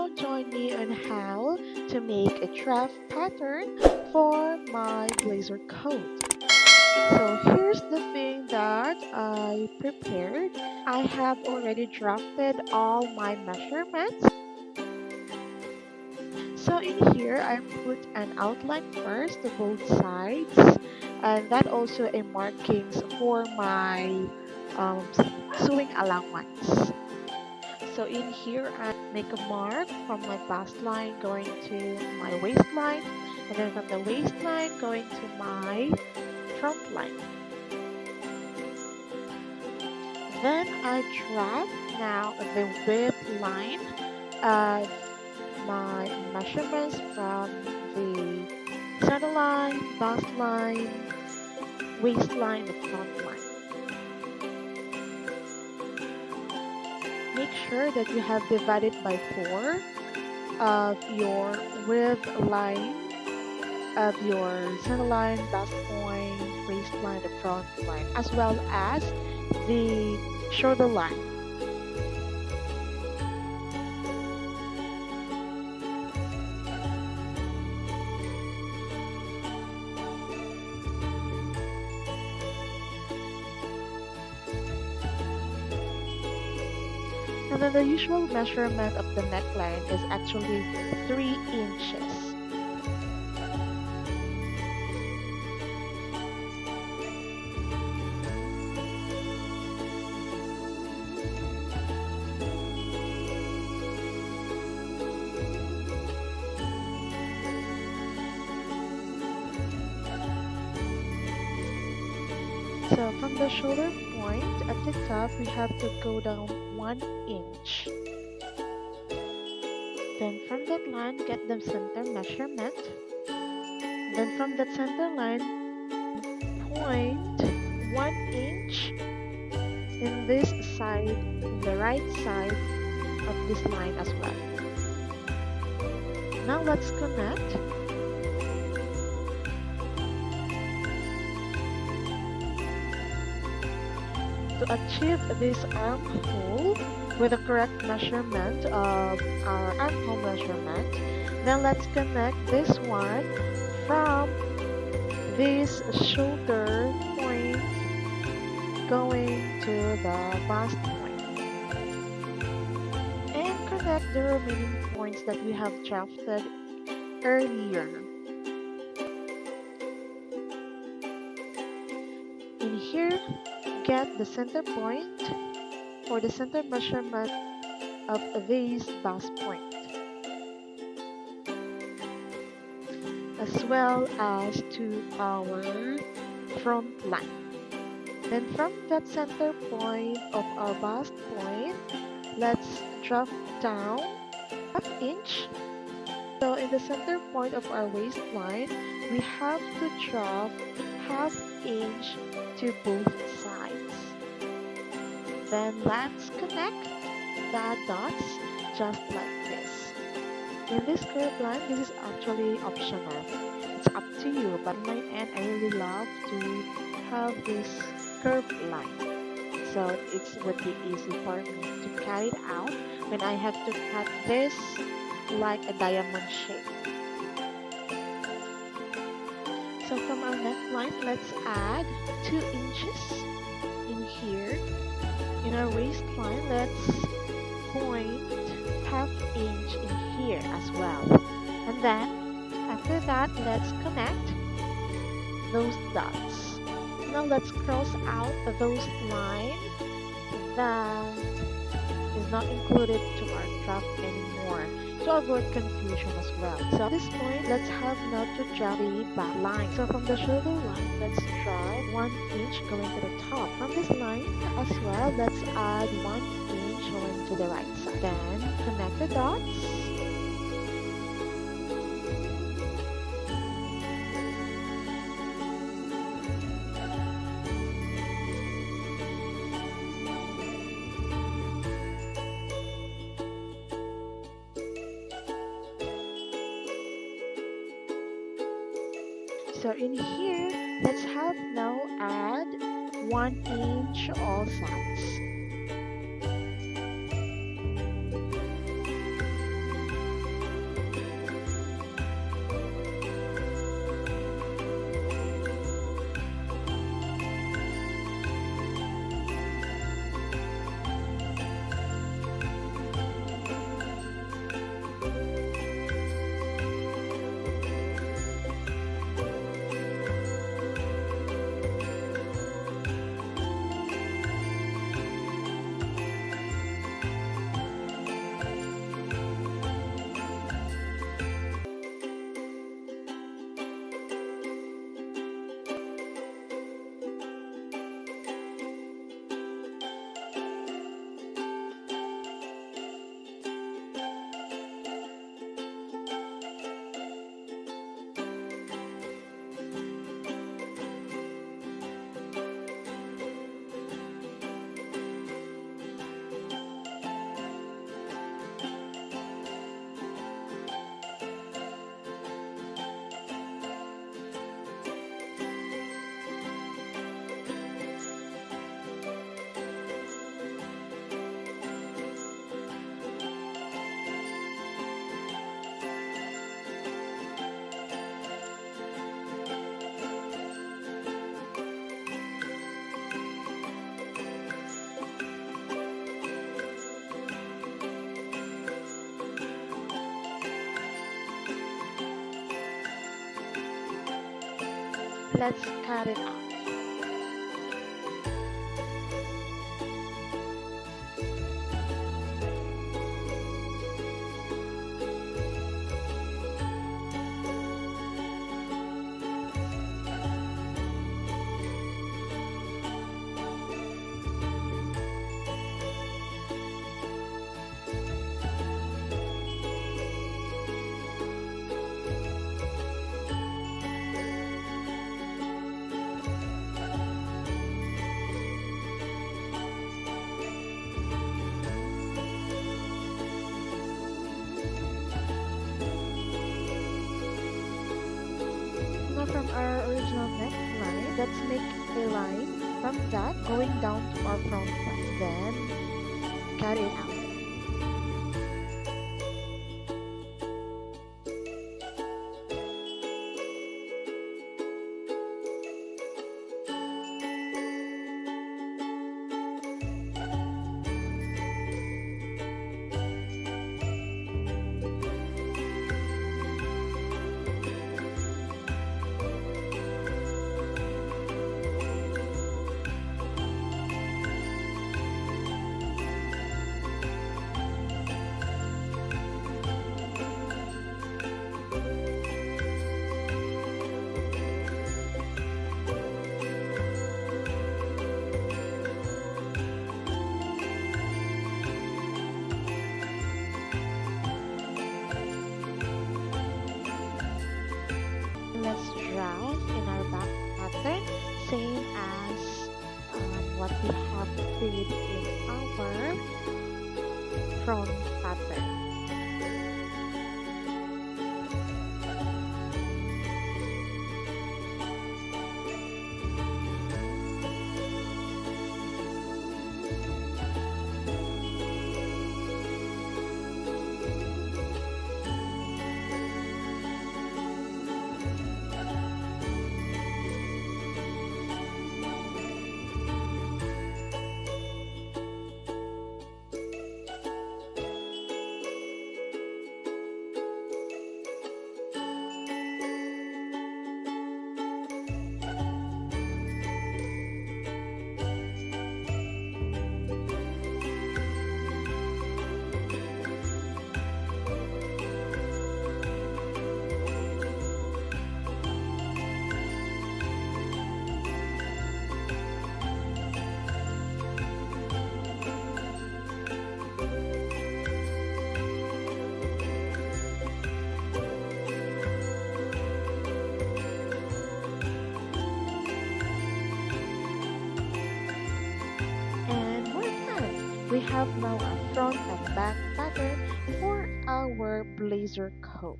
now join me on how to make a draft pattern for my blazer coat. So here's the thing that I prepared. I have already drafted all my measurements. So in here, I put an outline first to both sides, and that also a markings for my um, sewing allowance. So in here, I make a mark from my bust line going to my waistline, and then from the waistline going to my front line. Then I draft now the width line of my measurements from the center line, bust line, waistline, and front line. Make sure that you have divided by 4 of your width line of your center line, bust point, waistline, the front line, as well as the shoulder line. And then the usual measurement of the neckline is actually 3 inches. So from the shoulder point at the top, we have to go down 1 inch. Then from that line, get the center measurement. Then from that center line, point 1 inch in this side, in the right side of this line as well. Now let's connect. To achieve this armhole with the correct measurement of our armhole measurement, then let's connect this one from this shoulder point going to the bust point, and connect the remaining points that we have drafted earlier. In here, get the center point or the center measurement of this bust point, as well as to our front line. Then from that center point of our bust point, let's draft down ½ inch. So in the center point of our waistline, we have to draft ½ inch to both sides. Then let's connect the dots just like this. In this curved line, this is actually optional. It's up to you, but in my end, I really love to have this curved line. So it would be easy for me to cut it out when I have to cut this like a diamond shape. So from our neckline, let's add 2 inches in here. In our waistline, let's point ½ inch in here as well. And then, after that, let's connect those dots. Now let's cross out those lines that is not included to our draft anymore, to avoid confusion as well. So at this point, let's have now to draft the back line. So from the shoulder line, let's draw 1 inch going to the top. From this line as well, let's add 1 inch going to the right side. Then connect the dots. So in here, let's have now add 1 inch all sides. let's cut it out. Now from our original neckline, let's make a line from that going down to our front line. Then cut it out. Let's draw in our back pattern, same as what we have did in our front pattern. We have now a front and back pattern for our blazer coat.